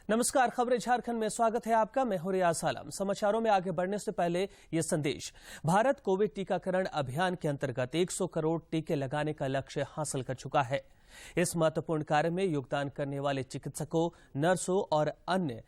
नमस्कार, खबरें झारखंड में स्वागत है आपका। मैं हूं रियाज आलम। समाचारों में आगे बढ़ने से पहले ये संदेश। भारत कोविड टीकाकरण अभियान के अंतर्गत 100 करोड़ टीके लगाने का लक्ष्य हासिल कर चुका है। इस महत्वपूर्ण कार्य में योगदान करने वाले चिकित्सकों, नर्सों और अन्य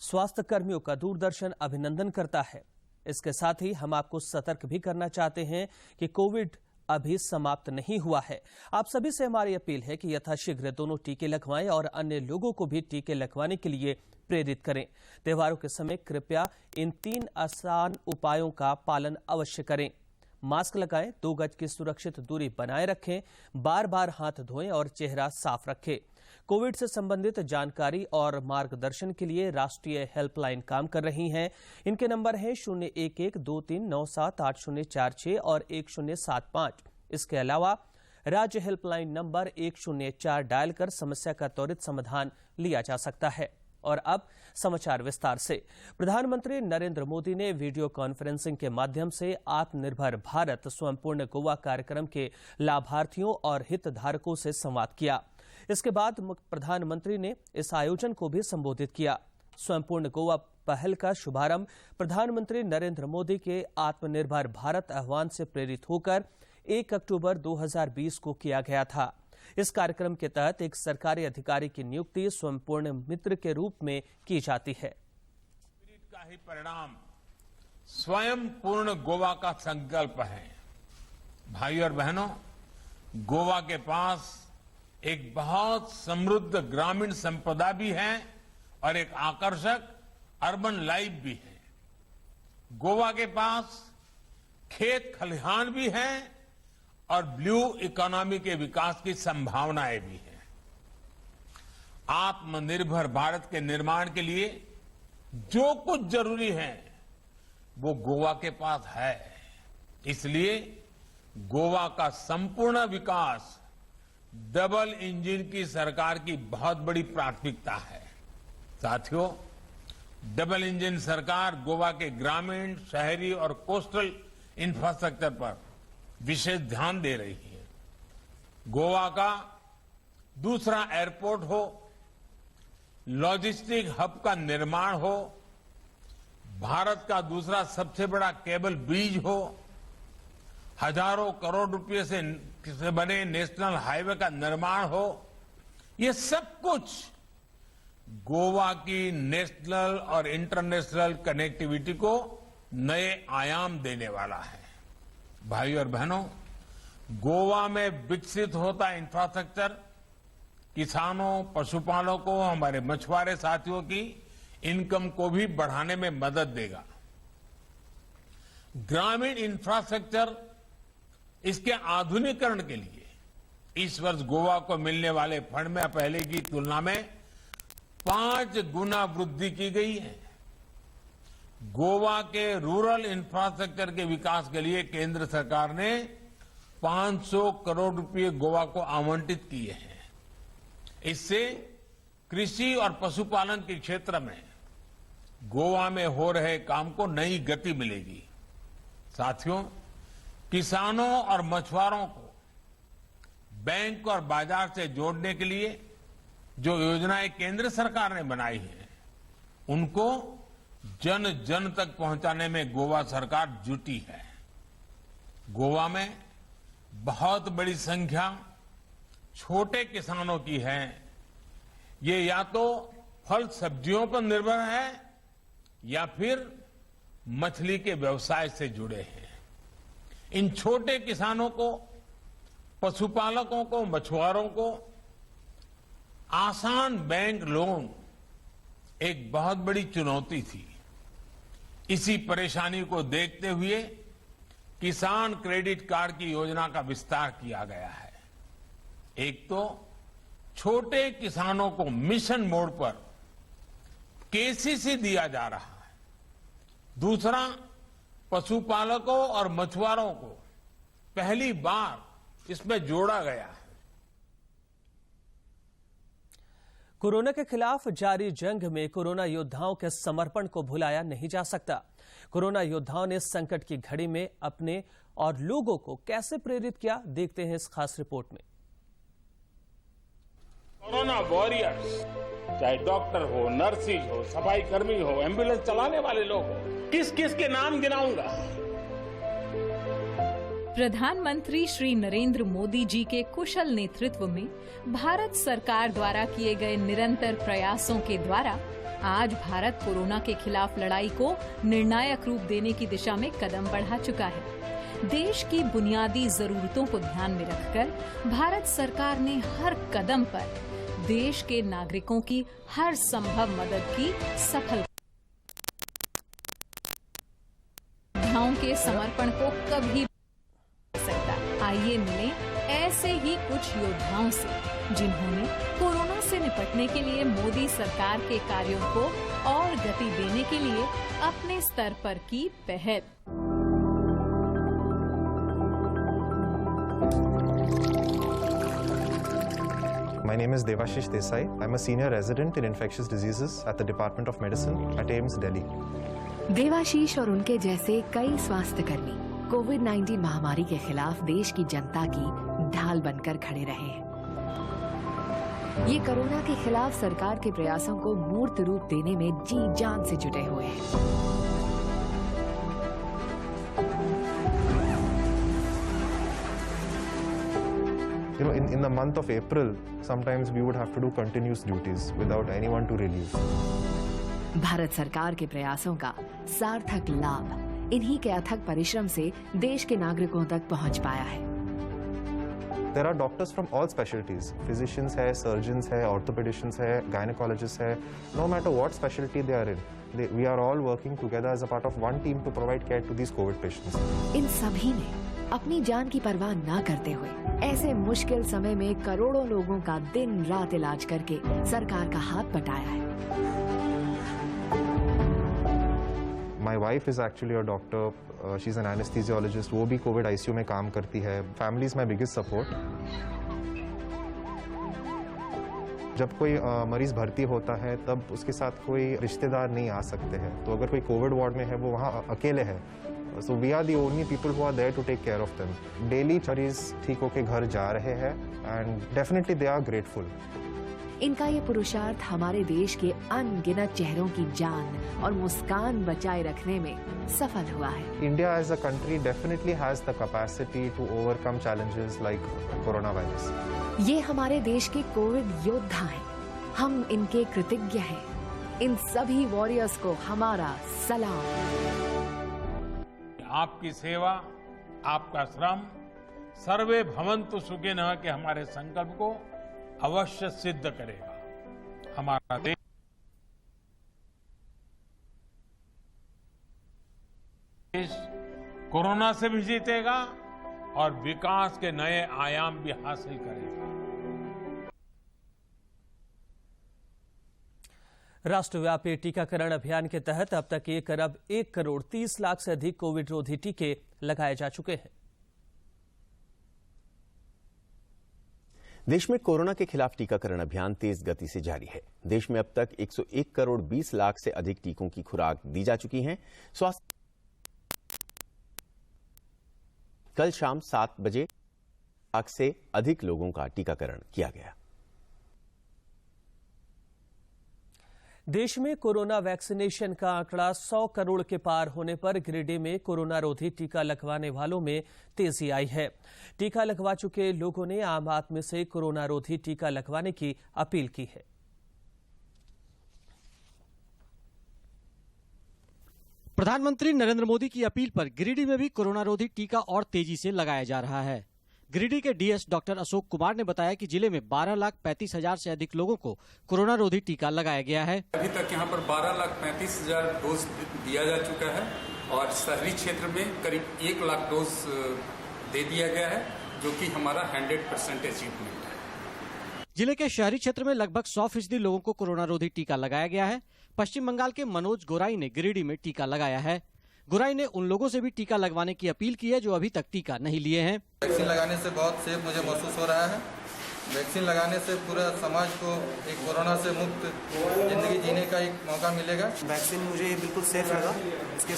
स्वास्थ्य कर्मियों का दूरदर्शन अभिनंदन करता है। इसके साथ ही हम आपको सतर्क भी करना चाहते हैं कि कोविड अभी समाप्त नहीं हुआ है। आप सभी से हमारी अपील है कि यथाशीघ्र दोनों टीके लगवाएं और अन्य लोगों को भी टीके लगवाने के लिए प्रेरित करें। त्योहारों के समय कृपया इन 3 आसान उपायों का पालन अवश्य करें। मास्क लगाएं, 2 गज की सुरक्षित दूरी बनाए रखें, बार बार हाथ धोएं और चेहरा साफ रखें। कोविड से संबंधित जानकारी और मार्गदर्शन के लिए राष्ट्रीय हेल्पलाइन काम कर रही हैं। इनके नंबर हैं 011239780046 और 1075। इसके अलावा राज्य हेल्पलाइन नंबर 104 डायल कर समस्या का त्वरित समाधान लिया जा सकता है। और अब समाचार विस्तार से। प्रधानमंत्री नरेंद्र मोदी ने वीडियो कॉन्फ्रेंसिंग के माध्यम से आत्मनिर्भर भारत स्वयंपूर्ण गोवा कार्यक्रम के लाभार्थियों और हितधारकों से संवाद किया। इसके बाद प्रधानमंत्री ने इस आयोजन को भी संबोधित किया। स्वयंपूर्ण गोवा पहल का शुभारंभ प्रधानमंत्री नरेंद्र मोदी के आत्मनिर्भर भारत आह्वान से प्रेरित होकर 1 अक्टूबर 2020 को किया गया था। इस कार्यक्रम के तहत एक सरकारी अधिकारी की नियुक्ति स्वयंपूर्ण मित्र के रूप में की जाती है। का ही परिणाम स्वयं पूर्ण गोवा का संकल्प है। भाई और बहनों, गोवा के पास एक बहुत समृद्ध ग्रामीण संपदा भी है और एक आकर्षक अर्बन लाइफ भी है। गोवा के पास खेत खलिहान भी है और ब्लू इकोनॉमी के विकास की संभावनाएं भी हैं। आत्मनिर्भर भारत के निर्माण के लिए जो कुछ जरूरी है वो गोवा के पास है। इसलिए गोवा का संपूर्ण विकास डबल इंजन की सरकार की बहुत बड़ी प्राथमिकता है। साथियों, डबल इंजन सरकार गोवा के ग्रामीण, शहरी और कोस्टल इंफ्रास्ट्रक्चर पर विशेष ध्यान दे रही है। गोवा का दूसरा एयरपोर्ट हो, लॉजिस्टिक हब का निर्माण हो, भारत का दूसरा सबसे बड़ा केबल ब्रिज हो, हजारों करोड़ रुपए से बने नेशनल हाईवे का निर्माण हो, ये सब कुछ गोवा की नेशनल और इंटरनेशनल कनेक्टिविटी को नए आयाम देने वाला है। भाई और बहनों, गोवा में विकसित होता इंफ्रास्ट्रक्चर किसानों, पशुपालकों, हमारे मछुआरे साथियों की इनकम को भी बढ़ाने में मदद देगा। ग्रामीण इंफ्रास्ट्रक्चर, इसके आधुनिकीकरण के लिए इस वर्ष गोवा को मिलने वाले फंड में पहले की तुलना में 5 गुना वृद्धि की गई है। गोवा के रूरल इंफ्रास्ट्रक्चर के विकास के लिए केंद्र सरकार ने 500 करोड़ रुपए गोवा को आवंटित किए हैं। इससे कृषि और पशुपालन के क्षेत्र में गोवा में हो रहे काम को नई गति मिलेगी। साथियों, किसानों और मछुआरों को बैंक और बाजार से जोड़ने के लिए जो योजनाएं केंद्र सरकार ने बनाई है, उनको जन जन तक पहुंचाने में गोवा सरकार जुटी है। गोवा में बहुत बड़ी संख्या छोटे किसानों की है। ये या तो फल सब्जियों पर निर्भर है या फिर मछली के व्यवसाय से जुड़े हैं। इन छोटे किसानों को, पशुपालकों को, मछुआरों को आसान बैंक लोन एक बहुत बड़ी चुनौती थी। इसी परेशानी को देखते हुए किसान क्रेडिट कार्ड की योजना का विस्तार किया गया है। एक तो छोटे किसानों को मिशन मोड पर केसीसी दिया जा रहा है, दूसरा पशुपालकों और मछुआरों को पहली बार इसमें जोड़ा गया है। कोरोना के खिलाफ जारी जंग में कोरोना योद्धाओं के समर्पण को भुलाया नहीं जा सकता। कोरोना योद्धाओं ने संकट की घड़ी में अपने और लोगों को कैसे प्रेरित किया, देखते हैं इस खास रिपोर्ट में। कोरोना वॉरियर्स चाहे डॉक्टर हो, नर्सिस हो, सफाई कर्मी हो, एम्बुलेंस चलाने वाले लोग हो, किस किस के नाम गिनाऊंगा। प्रधानमंत्री श्री नरेंद्र मोदी जी के कुशल नेतृत्व में भारत सरकार द्वारा किए गए निरंतर प्रयासों के द्वारा आज भारत कोरोना के खिलाफ लड़ाई को निर्णायक रूप देने की दिशा में कदम बढ़ा चुका है। देश की बुनियादी जरूरतों को ध्यान में रखकर भारत सरकार ने हर कदम पर देश के नागरिकों की हर संभव मदद की सफल योद्धाओं के समर्पण को कभी सकता। आइए मिलें ऐसे ही कुछ योद्धाओं से जिन्होंने कोरोना से निपटने के लिए मोदी सरकार के कार्यों को और गति देने के लिए अपने स्तर पर की पहल। My name is Devashish Desai. I'm a senior resident in infectious diseases at the Department of Medicine at AIIMS, Delhi. Debashish और उनके जैसे कई स्वास्थ्य कर्मी कोविड-19 महामारी के खिलाफ देश की जनता की ढाल बनकर खड़े रहे हैं। ये कोरोना के खिलाफ सरकार के प्रयासों को मूर्त रूप देने में जी जान से जुटे हुए हैं। You know, in the month of April, sometimes we would have to do continuous duties without anyone to relieve. Bharat सरकार के प्रयासों का सार्थक लाभ इन्हीं के अथक परिश्रम से देश के नागरिकों तक पहुंच पाया है। There are doctors from all specialties. Physicians है, surgeons है, orthopedicians है, gynecologists है. No matter what specialty they are in, we are all working together as a part of one team to provide care to these COVID patients. इन सभी ने अपनी जान की परवाह न करते हुए ऐसे मुश्किल समय में करोड़ों लोगों का दिन रात इलाज करके सरकार का हाथ बटाया है। My wife is actually a doctor. She's an anesthesiologist. वो भी COVID ICU में काम करती है. Family is my biggest support. जब कोई मरीज भर्ती होता है तब उसके साथ कोई रिश्तेदार नहीं आ सकते हैं, तो अगर कोई कोविड वार्ड में है वो वहाँ अकेले है। So we are the only people who are there to take care of them. Daily मरीज ठीक होके घर जा रहे हैं and definitely they are grateful. इनका ये पुरुषार्थ हमारे देश के अनगिनत चेहरों की जान और मुस्कान बचाए रखने में सफल हुआ है। India as a country definitely has the capacity to overcome challenges like coronavirus. ये हमारे देश के कोविड योद्धा हैं। हम इनके कृतज्ञ हैं। इन सभी वॉरियर्स को हमारा सलाम। आपकी सेवा, आपका श्रम, सर्वे भवन्तु सुखिनः के हमारे संकल्प को अवश्य सिद्ध करेगा। हमारा देश कोरोना से भी जीतेगा और विकास के नए आयाम भी हासिल करेगा। राष्ट्रव्यापी टीकाकरण अभियान के तहत अब तक 1 अरब 1 करोड़ 30 लाख से अधिक कोविड रोधी टीके लगाए जा चुके हैं। देश में कोरोना के खिलाफ टीकाकरण अभियान तेज गति से जारी है। देश में अब तक 101 करोड़ 20 लाख से अधिक टीकों की खुराक दी जा चुकी है। स्वास्थ्य कल शाम 7 बजे लाख से अधिक लोगों का टीकाकरण किया गया। देश में कोरोना वैक्सीनेशन का आंकड़ा 100 करोड़ के पार होने पर गिरिडीह में कोरोना रोधी टीका लगवाने वालों में तेजी आई है। टीका लगवा चुके लोगों ने आम आदमी से कोरोना रोधी टीका लगवाने की अपील की है। प्रधानमंत्री नरेंद्र मोदी की अपील पर गिरिडीह में भी कोरोना रोधी टीका और तेजी से लगाया जा रहा है। गिरिडीह के डीएस डॉक्टर अशोक कुमार ने बताया कि जिले में 12,35,000 से अधिक लोगों को कोरोना रोधी टीका लगाया गया है। अभी तक यहाँ पर 12,35,000 डोज दिया जा चुका है और शहरी क्षेत्र में करीब 1 लाख डोज दे दिया गया है, जो कि हमारा 100% अचीवमेंट है। जिले के शहरी क्षेत्र में लगभग 100% लोगों को कोरोना रोधी टीका लगाया गया है। पश्चिम बंगाल के मनोज गोराई ने गिरिडीह में टीका लगाया है। गोराई ने उन लोगों से भी टीका लगवाने की अपील की है जो अभी तक टीका नहीं लिए हैं। वैक्सीन लगाने से बहुत सेफ मुझे महसूस हो रहा है। वैक्सीन लगाने से पूरा समाज को एक कोरोना से मुक्त जिंदगी जीने का एक मौका मिलेगा। वैक्सीन मुझे बिल्कुल सेफ लगा। इसके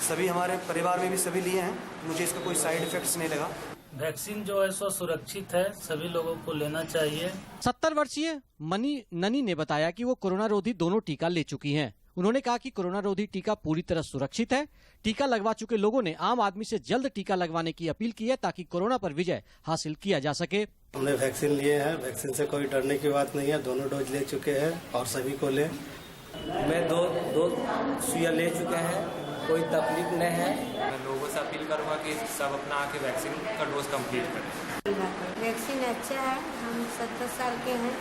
सभी हमारे परिवार में भी सभी लिए हैं, मुझे इसका कोई साइड इफेक्ट्स नहीं लगा। वैक्सीन जो है सो सुरक्षित है, सभी लोगों को लेना चाहिए। 70 वर्षीय मनी ननी ने बताया कि वो कोरोना रोधी दोनों टीका ले चुकी हैं। उन्होंने कहा कि कोरोना रोधी टीका पूरी तरह सुरक्षित है। टीका लगवा चुके लोगों ने आम आदमी से जल्द टीका लगवाने की अपील की है ताकि कोरोना पर विजय हासिल किया जा सके। हमने वैक्सीन लिए हैं, वैक्सीन से कोई डरने की बात नहीं है। दोनों डोज ले चुके हैं और सभी को ले। मैं दो सुइयां ले चुके हैं, कोई तकलीफ नहीं है। मैं लोगों से अपील करूंगा कि सब अपना आके वैक्सीन का डोज कंप्लीट करें। वैक्सीन अच्छा है, हम 70 साल के हैं,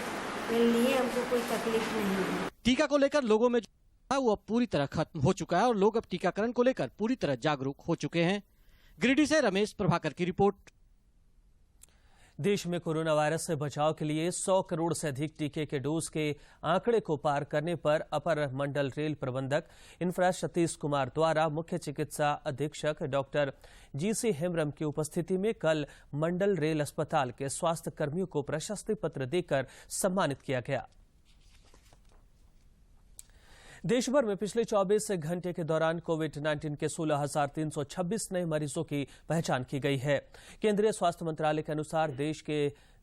लिए हमको कोई तकलीफ नहीं है। टीका को लेकर लोगों में वो अब पूरी तरह खत्म हो चुका है और लोग अब टीकाकरण को लेकर पूरी तरह जागरूक हो चुके हैं। गिरिडीह से रमेश प्रभाकर की रिपोर्ट। देश में कोरोना वायरस से बचाव के लिए 100 करोड़ से अधिक टीके के डोज के आंकड़े को पार करने पर अपर मंडल रेल प्रबंधक इंफ्रा सतीश कुमार द्वारा मुख्य चिकित्सा अधीक्षक डॉक्टर जीसी हेम्ब्रम की उपस्थिति में कल मंडल रेल अस्पताल के स्वास्थ्य कर्मियों को प्रशस्ति पत्र देकर सम्मानित किया गया। देश भर में पिछले 24 घंटे के दौरान कोविड-19 के 16,326 नए मरीजों की पहचान की गई है। केंद्रीय स्वास्थ्य मंत्रालय के अनुसार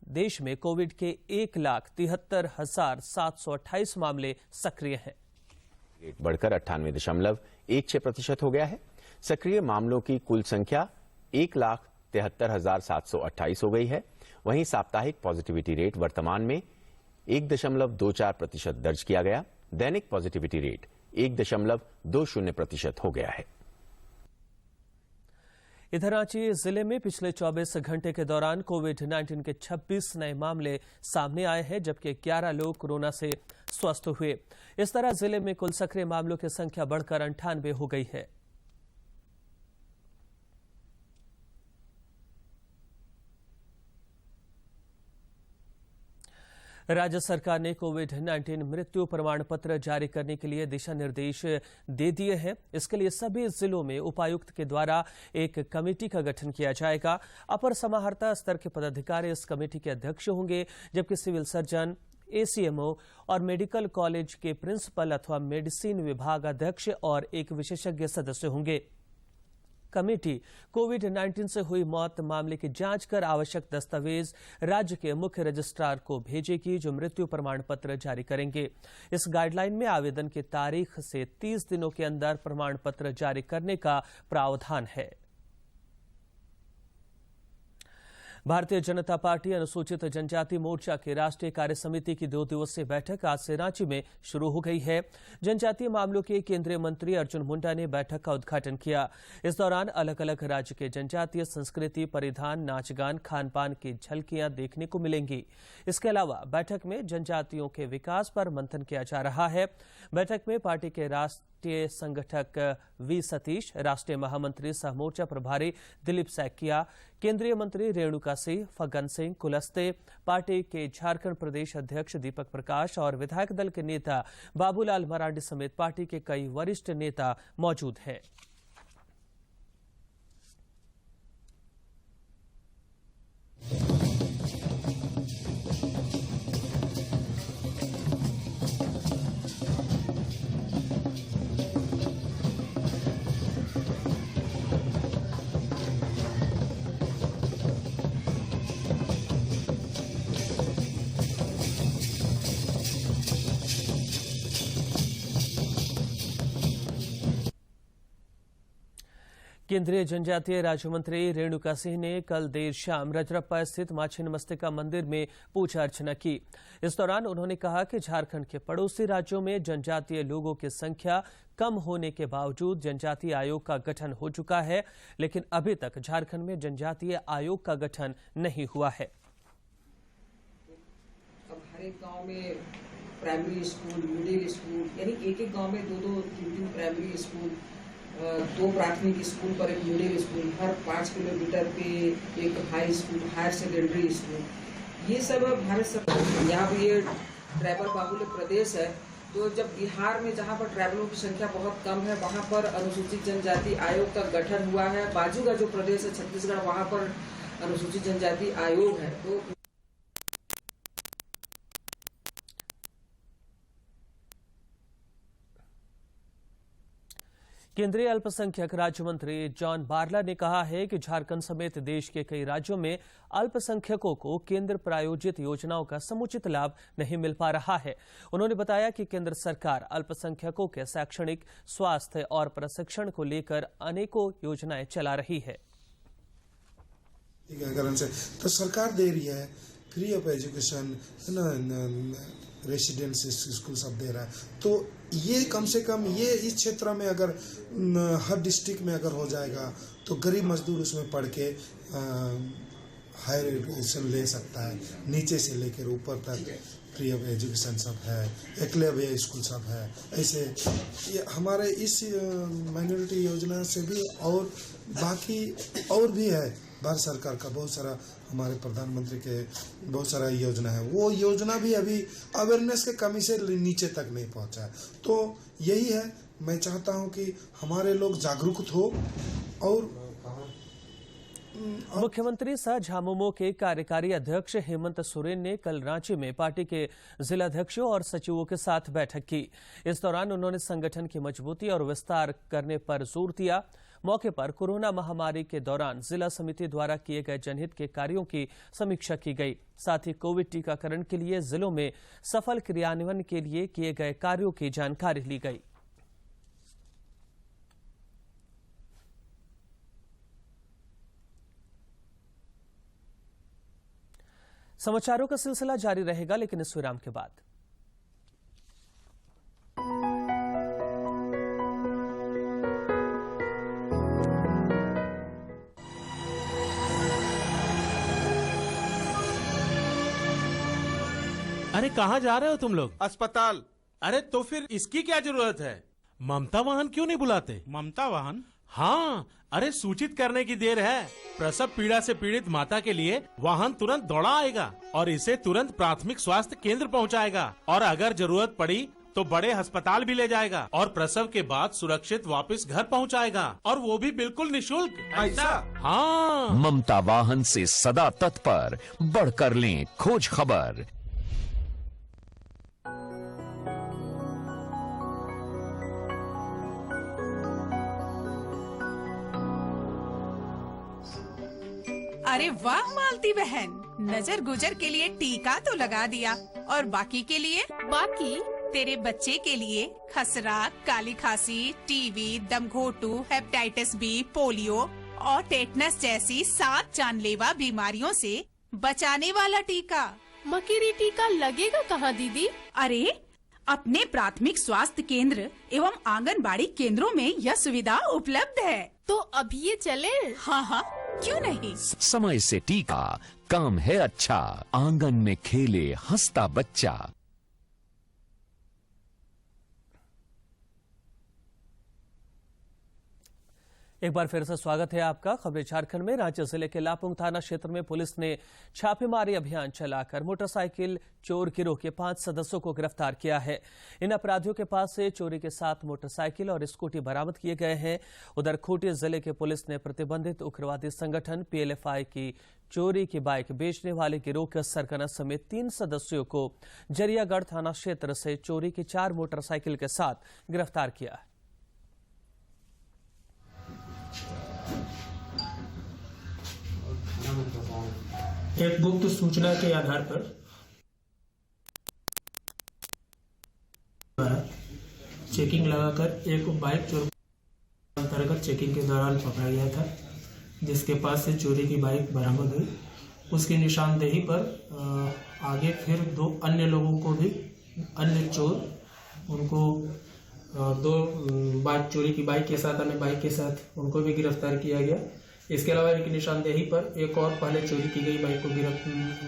देश में कोविड के 1,73,728 मामले सक्रिय हैं। रेट बढ़कर 98.16% हो गया है। सक्रिय मामलों की कुल संख्या 1,73,728 हो गई है। वहीं साप्ताहिक पॉजिटिविटी रेट वर्तमान में 1.24% दर्ज किया गया। दैनिक पॉजिटिविटी रेट 1.20% हो गया है। इधर रांची जिले में पिछले 24 घंटे के दौरान कोविड-19 के 26 नए मामले सामने आए हैं, जबकि 11 लोग कोरोना से स्वस्थ हुए। इस तरह जिले में कुल सक्रिय मामलों की संख्या बढ़कर 98 हो गई है। राज्य सरकार ने कोविड-19 मृत्यु प्रमाण पत्र जारी करने के लिए दिशा निर्देश दे दिए हैं। इसके लिए सभी जिलों में उपायुक्त के द्वारा एक कमेटी का गठन किया जाएगा। अपर समाहर्ता स्तर के पदाधिकारी इस कमेटी के अध्यक्ष होंगे, जबकि सिविल सर्जन, एसीएमओ और मेडिकल कॉलेज के प्रिंसिपल अथवा मेडिसिन विभाग अध्यक्ष और एक विशेषज्ञ सदस्य होंगे। कमेटी कोविड-19 से हुई मौत मामले की जांच कर आवश्यक दस्तावेज राज्य के मुख्य रजिस्ट्रार को भेजेगी, जो मृत्यु प्रमाण पत्र जारी करेंगे। इस गाइडलाइन में आवेदन की तारीख से 30 दिनों के अंदर प्रमाण पत्र जारी करने का प्रावधान है। भारतीय जनता पार्टी अनुसूचित जनजाति मोर्चा की राष्ट्रीय कार्य समिति की 2 दिवसीय बैठक आज से रांची में शुरू हो गई है। जनजातीय मामलों के केंद्रीय मंत्री अर्जुन मुंडा ने बैठक का उद्घाटन किया। इस दौरान अलग अलग राज्य के जनजातीय संस्कृति, परिधान, नाच गान, खान पान की झलकियां देखने को मिलेंगी। इसके अलावा बैठक में जनजातियों के विकास पर मंथन किया जा रहा है। बैठक में पार्टी के राष्ट्रीय संगठक वी सतीश, राष्ट्रीय महामंत्री सह मोर्चा प्रभारी दिलीप सैकिया, केंद्रीय मंत्री रेणुका सिंह, फग्गन सिंह कुलस्ते, पार्टी के झारखंड प्रदेश अध्यक्ष दीपक प्रकाश और विधायक दल के नेता बाबूलाल मरांडी समेत पार्टी के कई वरिष्ठ नेता मौजूद हैं। केंद्रीय जनजातीय राज्य मंत्री रेणुका सिंह ने कल देर शाम रजरप्पा स्थित मां छिन्नमस्तिका मंदिर में पूजा अर्चना की। इस दौरान उन्होंने कहा कि झारखंड के पड़ोसी राज्यों में जनजातीय लोगों की संख्या कम होने के बावजूद जनजातीय आयोग का गठन हो चुका है, लेकिन अभी तक झारखंड में जनजातीय आयोग का गठन नहीं हुआ है। अब हर एक गांव में प्राइमरी स्कूल, मिडिल स्कूल, यानी एक गांव में 2-2, 3-3 प्राइमरी स्कूल, 2 प्राथमिक स्कूल पर एक मिडिल स्कूल, हर 5 किलोमीटर पे एक high school, higher secondary school, ये सब भारत सरकार। यहाँ पे ये ट्राइबल बाहुल्य प्रदेश है, तो जब बिहार में जहाँ पर ट्राइबलों की संख्या बहुत कम है, वहाँ पर अनुसूचित जनजाति आयोग का गठन हुआ है। बाजू का जो प्रदेश है छत्तीसगढ़, वहाँ पर अनुसूचित जनजाति आयोग है। तो केंद्रीय अल्पसंख्यक राज्य मंत्री जॉन बार्ला ने कहा है कि झारखंड समेत देश के कई राज्यों में अल्पसंख्यकों को केंद्र प्रायोजित योजनाओं का समुचित लाभ नहीं मिल पा रहा है। उन्होंने बताया कि केंद्र सरकार अल्पसंख्यकों के शैक्षणिक, स्वास्थ्य और प्रशिक्षण को लेकर अनेकों योजनाएं चला रही है। तो सरकार दे रही है free of education, residence school सब दे रहा है। तो ये कम से कम ये इस क्षेत्र में अगर हर डिस्ट्रिक्ट में अगर हो जाएगा तो गरीब मजदूर उसमें पढ़ के हायर एजुकेशन ले सकता है। नीचे से लेकर ऊपर तक फ्री ऑफ एजुकेशन सब है, एकलव्य स्कूल सब है। ऐसे ये हमारे इस माइनॉरिटी योजना से भी और बाकी और भी है। भारत सरकार का बहुत सारा, हमारे प्रधानमंत्री के बहुत सारा योजना है। वो योजना भी अभी अवेयरनेस के कमी से नीचे तक नहीं पहुंचा है। तो यही है, मैं चाहता हूं कि हमारे लोग जागरूक हो। और मुख्यमंत्री सह झामुमो के कार्यकारी अध्यक्ष हेमंत सोरेन ने कल रांची में पार्टी के जिलाध्यक्षों और सचिवों के साथ बैठक की। इस दौरान उन्होंने संगठन की मजबूती और विस्तार करने पर जोर दिया। मौके पर कोरोना महामारी के दौरान जिला समिति द्वारा किए गए जनहित के कार्यों की समीक्षा की गई। साथ ही कोविड टीकाकरण के लिए जिलों में सफल क्रियान्वयन के लिए किए गए कार्यों की जानकारी ली गई। समाचारों का सिलसिला जारी रहेगा, लेकिन इस विराम के बाद। अरे कहाँ जा रहे हो तुम लोग? अस्पताल। अरे तो फिर इसकी क्या जरूरत है? ममता वाहन क्यों नहीं बुलाते? ममता वाहन? हाँ, अरे सूचित करने की देर है। प्रसव पीड़ा से पीड़ित माता के लिए वाहन तुरंत दौड़ा आएगा और इसे तुरंत प्राथमिक स्वास्थ्य केंद्र पहुंचाएगा और अगर जरूरत पड़ी तो बड़े अस्पताल भी ले जाएगा और प्रसव के बाद सुरक्षित वापस घर पहुंचाएगा, और वो भी बिल्कुल निशुल्क। ऐसा? हाँ। ममता वाहन से सदा तत्पर, बढ़कर लें खोज खबर। अरे वाह मालती बहन, नजर गुजर के लिए टीका तो लगा दिया, और बाकी के लिए? बाकी तेरे बच्चे के लिए खसरा, काली खांसी, टीबी, दमघोटू, हेपेटाइटिस बी, पोलियो और टेटनस जैसी 7 जानलेवा बीमारियों से बचाने वाला टीका। मकीरी टीका लगेगा कहाँ दीदी? अरे अपने प्राथमिक स्वास्थ्य केंद्र एवं आंगनबाड़ी केंद्रों में यह सुविधा उपलब्ध है। तो अभी ये चले? हाँ हाँ, क्यों नहीं। समय से टीका, काम है अच्छा, आंगन में खेले हंसता बच्चा। एक बार फिर से स्वागत है आपका। खबरें झारखंड में। रांची जिले के लापुंग थाना क्षेत्र में पुलिस ने छापेमारी अभियान चलाकर मोटरसाइकिल चोर गिरोह के 5 सदस्यों को गिरफ्तार किया है। इन अपराधियों के पास से चोरी के 7 मोटरसाइकिल और स्कूटी बरामद किए गए हैं। उधर खूंटी जिले के पुलिस ने प्रतिबंधित उग्रवादी संगठन PLFI की चोरी की बाइक बेचने वाले गिरोह के सरगना समेत 3 सदस्यों को जरियागढ़ थाना क्षेत्र से चोरी की 4 मोटरसाइकिल के साथ गिरफ्तार किया है। एक गुप्त सूचना के आधार पर चेकिंग लगाकर एक बाइक चोर अंतर्गत चेकिंग के दौरान पकड़ा गया था, जिसके पास से चोरी की बाइक बरामद हुई। उसकी निशानदेही पर आगे फिर 2 अन्य लोगों को भी, अन्य चोर, उनको 2 बाइक चोरी की बाइक के साथ, अन्य बाइक के साथ उनको भी गिरफ्तार किया गया। इसके अलावा इनकी निशानदेही पर एक और पहले चोरी की गई बाइक को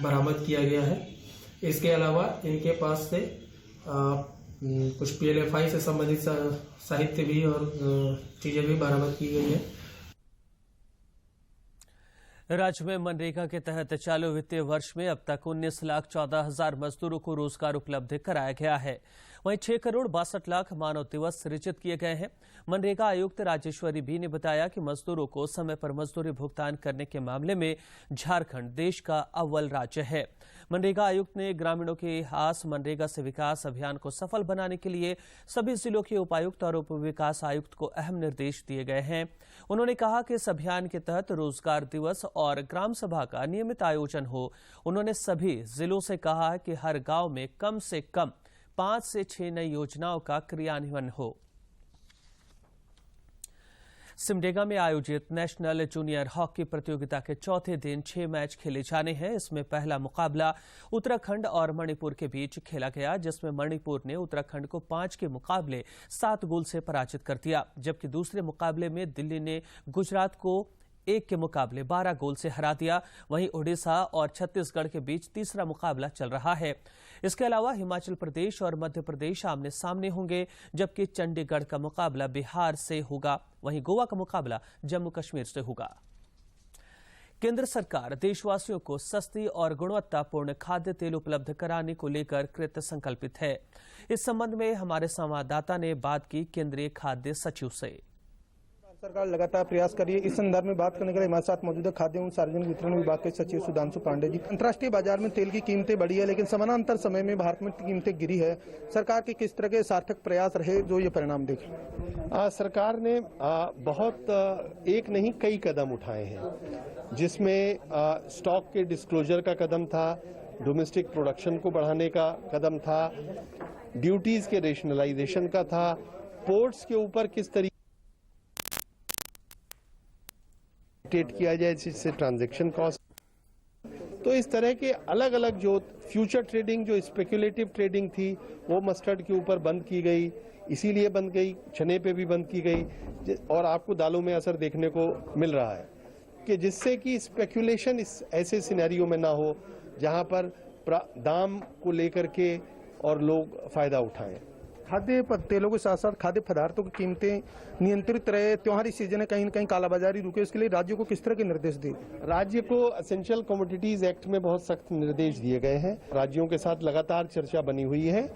बरामद किया गया है। इसके अलावा इनके पास से कुछ PLFI से संबंधित साहित्य भी और चीजें भी बरामद की गई है। राज्य में मनरेगा के तहत चालू वित्तीय वर्ष में अब तक 19,14,000 मजदूरों को रोजगार उपलब्ध कराया गया है। वहीं 6 करोड़ 62 लाख मानव दिवस सृजित किए गए हैं। मनरेगा आयुक्त राजेश्वरी बी ने बताया कि मजदूरों को समय पर मजदूरी भुगतान करने के मामले में झारखंड देश का अव्वल राज्य है। मनरेगा आयुक्त ने ग्रामीणों के आस मनरेगा से विकास अभियान को सफल बनाने के लिए सभी जिलों के उपायुक्त और उप विकास आयुक्त को अहम निर्देश दिए गए हैं। उन्होंने कहा कि इस अभियान के तहत रोजगार दिवस और ग्राम सभा का नियमित आयोजन हो। उन्होंने सभी जिलों से कहा कि हर गांव में कम से कम 5 से 6 नई योजनाओं का क्रियान्वयन हो। सिमडेगा में आयोजित नेशनल जूनियर हॉकी प्रतियोगिता के चौथे दिन 6 मैच खेले जाने हैं। इसमें पहला मुकाबला उत्तराखंड और मणिपुर के बीच खेला गया, जिसमें मणिपुर ने उत्तराखंड को 5 के मुकाबले 7 गोल से पराजित कर दिया, जबकि दूसरे मुकाबले में दिल्ली ने गुजरात को 1 के मुकाबले 12 गोल से हरा दिया। वहीं ओडिशा और छत्तीसगढ़ के बीच तीसरा मुकाबला चल रहा है। इसके अलावा हिमाचल प्रदेश और मध्य प्रदेश आमने सामने होंगे, जबकि चंडीगढ़ का मुकाबला बिहार से होगा। वहीं गोवा का मुकाबला जम्मू कश्मीर से होगा। केंद्र सरकार देशवासियों को सस्ती और गुणवत्तापूर्ण खाद्य तेल उपलब्ध कराने को लेकर कृत संकल्पित है। इस संबंध में हमारे संवाददाता ने बात की केंद्रीय खाद्य सचिव से। सरकार लगातार प्रयास कर रही है। इस संदर्भ में बात करने के लिए हमारे साथ मौजूद है खाद्य एवं सार्वजनिक वितरण विभाग के सचिव सुधांशु पांडे जी। अंतर्राष्ट्रीय बाजार में तेल की कीमतें बढ़ी है, लेकिन समानांतर समय में भारत में कीमतें गिरी है। सरकार के किस तरह के सार्थक प्रयास रहे जो ये परिणाम देखें? सरकार ने बहुत एक नहीं कई कदम उठाए हैं, जिसमें स्टॉक के डिस्क्लोजर का कदम था, डोमेस्टिक प्रोडक्शन को बढ़ाने का कदम था, ड्यूटीज के रेशनलाइजेशन का था, पोर्ट्स के ऊपर किस तरीके किया जाए जिससे ट्रांजैक्शन कॉस्ट। तो इस तरह के अलग अलग जो फ्यूचर ट्रेडिंग, जो स्पेकुलेटिव ट्रेडिंग थी, वो मस्टर्ड के ऊपर बंद की गई, इसीलिए बंद गई, चने पे भी बंद की गई, और आपको दालों में असर देखने को मिल रहा है कि जिससे कि स्पेकुलेशन इस ऐसे सिनेरियो में ना हो जहां पर दाम को लेकर के और लोग फायदा उठाएं। खाद्य तेलों के साथ साथ खाद्य पदार्थों की कीमतें नियंत्रित रहे, त्योहारी सीजन है, कहीं न कहीं कालाबाजारी रुके, इसके लिए राज्यों को किस तरह के निर्देश दिए? राज्य को एसेंशियल कमोडिटीज एक्ट में बहुत सख्त निर्देश दिए गए हैं। राज्यों के साथ लगातार चर्चा बनी हुई है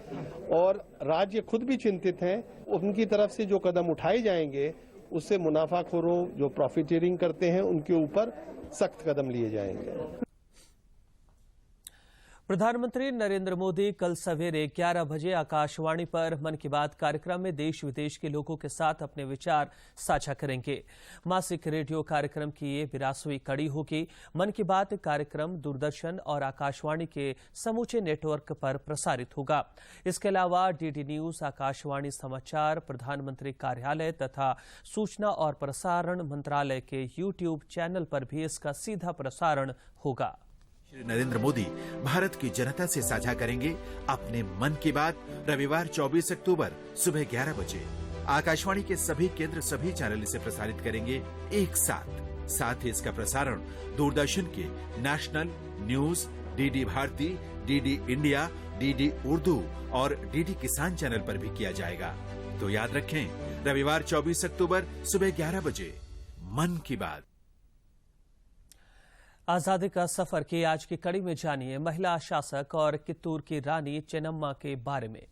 और राज्य खुद भी चिंतित हैं। उनकी तरफ से जो कदम उठाए जाएंगे उससे मुनाफाखोरों जो प्रॉफिटियरिंग करते हैं उनके ऊपर सख्त कदम लिए जाएंगे। प्रधानमंत्री नरेंद्र मोदी कल सवेरे 11 बजे आकाशवाणी पर मन की बात कार्यक्रम में देश विदेश के लोगों के साथ अपने विचार साझा करेंगे। मासिक रेडियो कार्यक्रम की ये 82वीं कड़ी होगी। मन की बात कार्यक्रम दूरदर्शन और आकाशवाणी के समूचे नेटवर्क पर प्रसारित होगा। इसके अलावा डीडी न्यूज, आकाशवाणी समाचार, प्रधानमंत्री कार्यालय तथा सूचना और प्रसारण मंत्रालय के YouTube चैनल पर भी इसका सीधा प्रसारण होगा। श्री नरेंद्र मोदी भारत की जनता से साझा करेंगे अपने मन की बात रविवार 24 अक्टूबर सुबह 11 बजे। आकाशवाणी के सभी केंद्र सभी चैनल इसे प्रसारित करेंगे एक साथ ही इसका प्रसारण दूरदर्शन के national news, DD Bharati, DD India, DD Urdu और डीडी किसान चैनल पर भी किया जाएगा। तो याद रखें, रविवार 24 अक्टूबर सुबह 11 बजे मन की बात। आजादी का सफर की आज की कड़ी में जानिए महिला शासक और कित्तूर की रानी चेन्नम्मा के बारे में।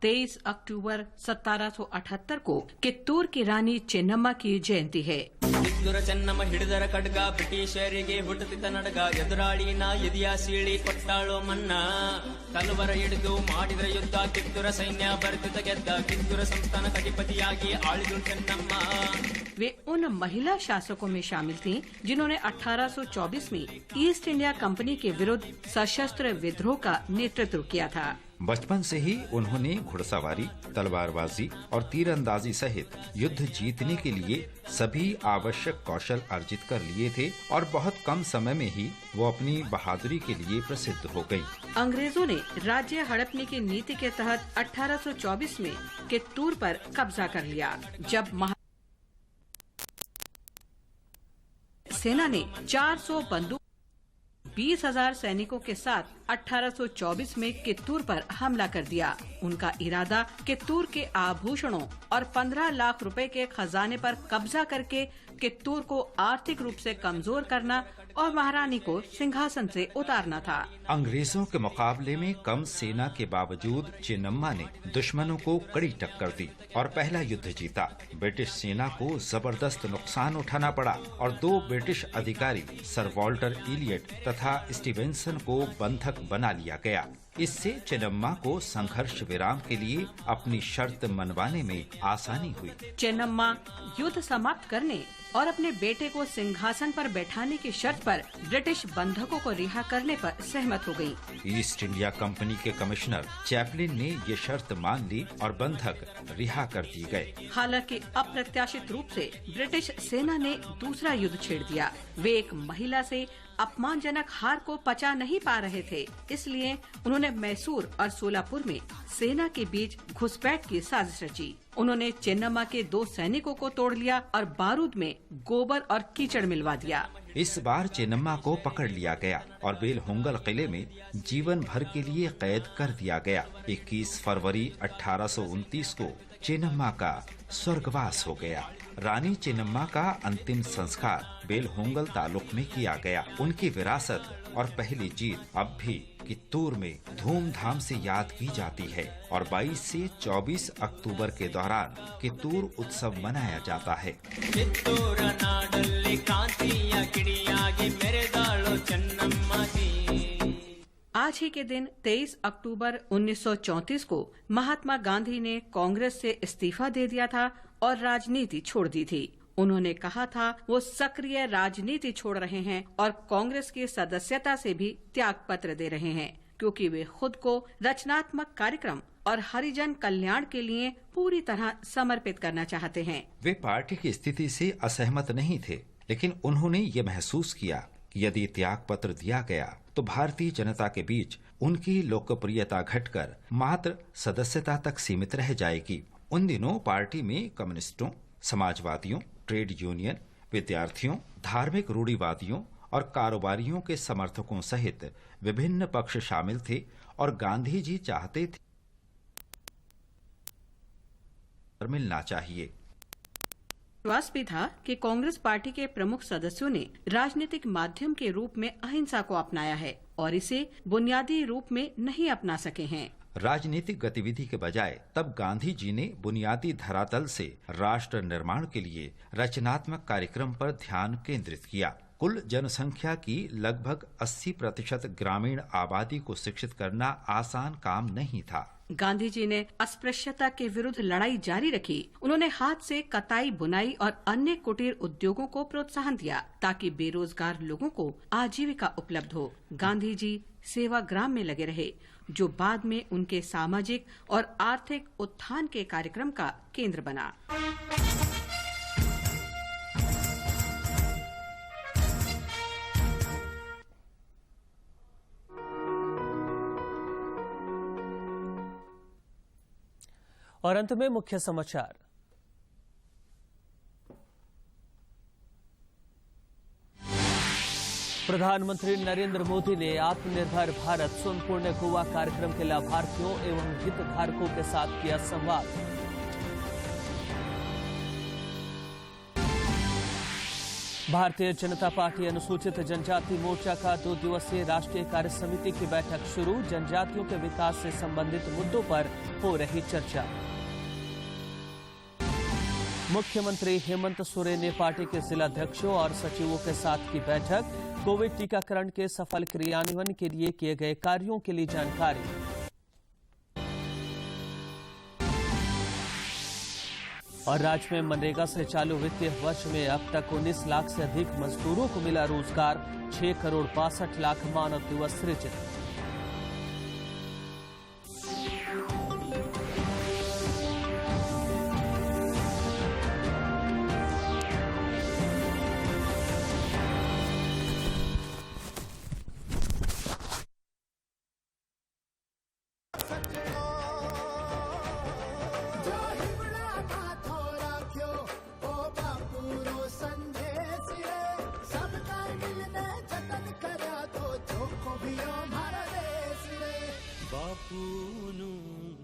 तेईस अक्टूबर 1778 को कित्तूर की रानी चेन्नम्मा की जयंती है। ಕಿತ್ತೂರ ಚೆನ್ನಮ್ಮ ಹಿಡಿದರ ಖಡ್ಗ ಬ್ರಿಟಿಷರಿಗೆ ಹುಟ್ಟುತ್ತಿದ್ದ ನಡಗ ಎದುರಾಳಿನ ಎದಿಯ ಸೀಳಿ ಕೊಟ್ಟಾಳೋ ಮನ್ನ ತಲವಾರ ಹಿಡಿದು ಮಾಡಿದ್ರ ಯುದ್ಧ ಕಿತ್ತೂರ ಸೈನ್ಯ ಬರ್ತಿದ್ದ ಗೆದ್ದ ಕಿತ್ತೂರ ಸಂಸ್ಥಾನ ಅಧಿಪತಿಯಾಗಿ ಆಳಿದ್ರು ಚೆನ್ನಮ್ಮ। वे उन महिला शासकों में शामिल थीं जिन्होंने 1824 में ईस्ट इंडिया कंपनी के विरुद्ध सशस्त्र विद्रोह का नेतृत्व किया था। बचपन से ही उन्होंने घुड़सवारी, तलवारबाजी और तीरंदाजी सहित युद्ध जीतने के लिए सभी आवश्यक कौशल अर्जित कर लिए थे और बहुत कम समय में ही वो अपनी बहादुरी के लिए प्रसिद्ध हो गयी। अंग्रेजों ने राज्य हड़पने की नीति के तहत 1824 में कित्तूर पर कब्जा कर लिया। जब सेना ने 400 बंदूक 20,000 सैनिकों के साथ 1824 में कित्तूर पर हमला कर दिया। उनका इरादा कित्तूर के आभूषणों और 15 लाख रुपए के खजाने पर कब्जा करके कित्तूर को आर्थिक रूप से कमजोर करना और महारानी को सिंहासन से उतारना था। अंग्रेजों के मुकाबले में कम सेना के बावजूद चेन्नम्मा ने दुश्मनों को कड़ी टक्कर दी और पहला युद्ध जीता। ब्रिटिश सेना को जबरदस्त नुकसान उठाना पड़ा और 2 ब्रिटिश अधिकारी सर वॉल्टर इलियट तथा स्टीवेंसन को बंधक बना लिया गया। इससे चेन्नम्मा को संघर्ष विराम के लिए अपनी शर्त मनवाने में आसानी हुई। चेन्नम्मा युद्ध समाप्त करने और अपने बेटे को सिंहासन पर बैठाने की शर्त पर ब्रिटिश बंधकों को रिहा करने पर सहमत हो गयी। ईस्ट इंडिया कंपनी के कमिश्नर चैपलिन ने ये शर्त मान ली और बंधक रिहा कर दिए गए। हालांकि अप्रत्याशित रूप से ब्रिटिश सेना ने दूसरा युद्ध छेड़ दिया। वे एक महिला से अपमानजनक हार को पचा नहीं पा रहे थे, इसलिए उन्होंने मैसूर और सोलापुर में सेना के बीच घुसपैठ की साजिश रची। उन्होंने चेन्नम्मा के 2 सैनिकों को तोड़ लिया और बारूद में गोबर और कीचड़ मिलवा दिया। इस बार चेन्नम्मा को पकड़ लिया गया और बेलहोंगल किले में जीवन भर के लिए कैद कर दिया गया। 21 फरवरी 1829 को चेन्नम्मा का स्वर्गवास हो गया। रानी चेन्नम्मा का अंतिम संस्कार बेलहोंगल तालुक में किया गया। उनकी विरासत और पहली जीत अब भी कित्तूर में धूमधाम से याद की जाती है और 22 से 24 अक्टूबर के दौरान कित्तूर उत्सव मनाया जाता है। आज ही के दिन 23 अक्टूबर 1934 को महात्मा गांधी ने कांग्रेस से इस्तीफा दे दिया था और राजनीति छोड़ दी थी। उन्होंने कहा था वो सक्रिय राजनीति छोड़ रहे हैं और कांग्रेस की सदस्यता से भी त्याग पत्र दे रहे हैं, क्योंकि वे खुद को रचनात्मक कार्यक्रम और हरिजन कल्याण के लिए पूरी तरह समर्पित करना चाहते हैं। वे पार्टी की स्थिति से असहमत नहीं थे, लेकिन उन्होंने ये महसूस किया कि यदि त्याग पत्र दिया गया तो भारतीय जनता के बीच उनकी लोकप्रियता घटकर मात्र सदस्यता तक सीमित रह जाएगी। उन दिनों पार्टी में कम्युनिस्टों, समाजवादियों, ट्रेड यूनियन, विद्यार्थियों, धार्मिक रूढ़िवादियों और कारोबारियों के समर्थकों सहित विभिन्न पक्ष शामिल थे और गांधी जी चाहते थे मिलना चाहिए। विश्वास भी था कि कांग्रेस पार्टी के प्रमुख सदस्यों ने राजनीतिक माध्यम के रूप में अहिंसा को अपनाया है और इसे बुनियादी रूप में नहीं अपना सके हैं। राजनीतिक गतिविधि के बजाय तब गांधी जी ने बुनियादी धरातल से राष्ट्र निर्माण के लिए रचनात्मक कार्यक्रम पर ध्यान केंद्रित किया। कुल जनसंख्या की लगभग 80% ग्रामीण आबादी को शिक्षित करना आसान काम नहीं था। गांधी जी ने अस्पृश्यता के विरुद्ध लड़ाई जारी रखी। उन्होंने हाथ से कताई, बुनाई और अन्य कुटीर उद्योगों को प्रोत्साहन दिया ताकि बेरोजगार लोगों को आजीविका उपलब्ध हो। गांधी जी सेवाग्राम में लगे रहे, जो बाद में उनके सामाजिक और आर्थिक उत्थान के कार्यक्रम का केंद्र बना। और अंत में मुख्य समाचार। प्रधानमंत्री नरेंद्र मोदी ने आत्मनिर्भर भारत संपूर्ण गोवा कार्यक्रम के लाभार्थियों एवं हितधारकों के साथ किया संवाद। भारतीय जनता पार्टी अनुसूचित जनजाति मोर्चा का 2 दिवसीय राष्ट्रीय कार्य समिति की बैठक शुरू। जनजातियों के विकास से संबंधित मुद्दों पर हो रही चर्चा। मुख्यमंत्री हेमंत सोरेन ने पार्टी के जिलाध्यक्षों और सचिवों के साथ की बैठक। कोविड टीकाकरण के सफल क्रियान्वयन के लिए किए गए कार्यों के लिए जानकारी। और राज्य में मनरेगा से चालू वित्तीय वर्ष में अब तक 19 लाख से अधिक मजदूरों को मिला रोजगार। 6 करोड़ 62 लाख मानव दिवस सृजित।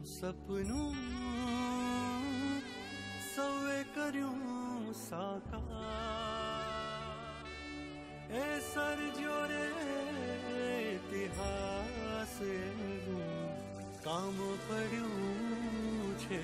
सपनों सवे करूं साकार ए सर जोरे इतिहास काम पढ़्યું છે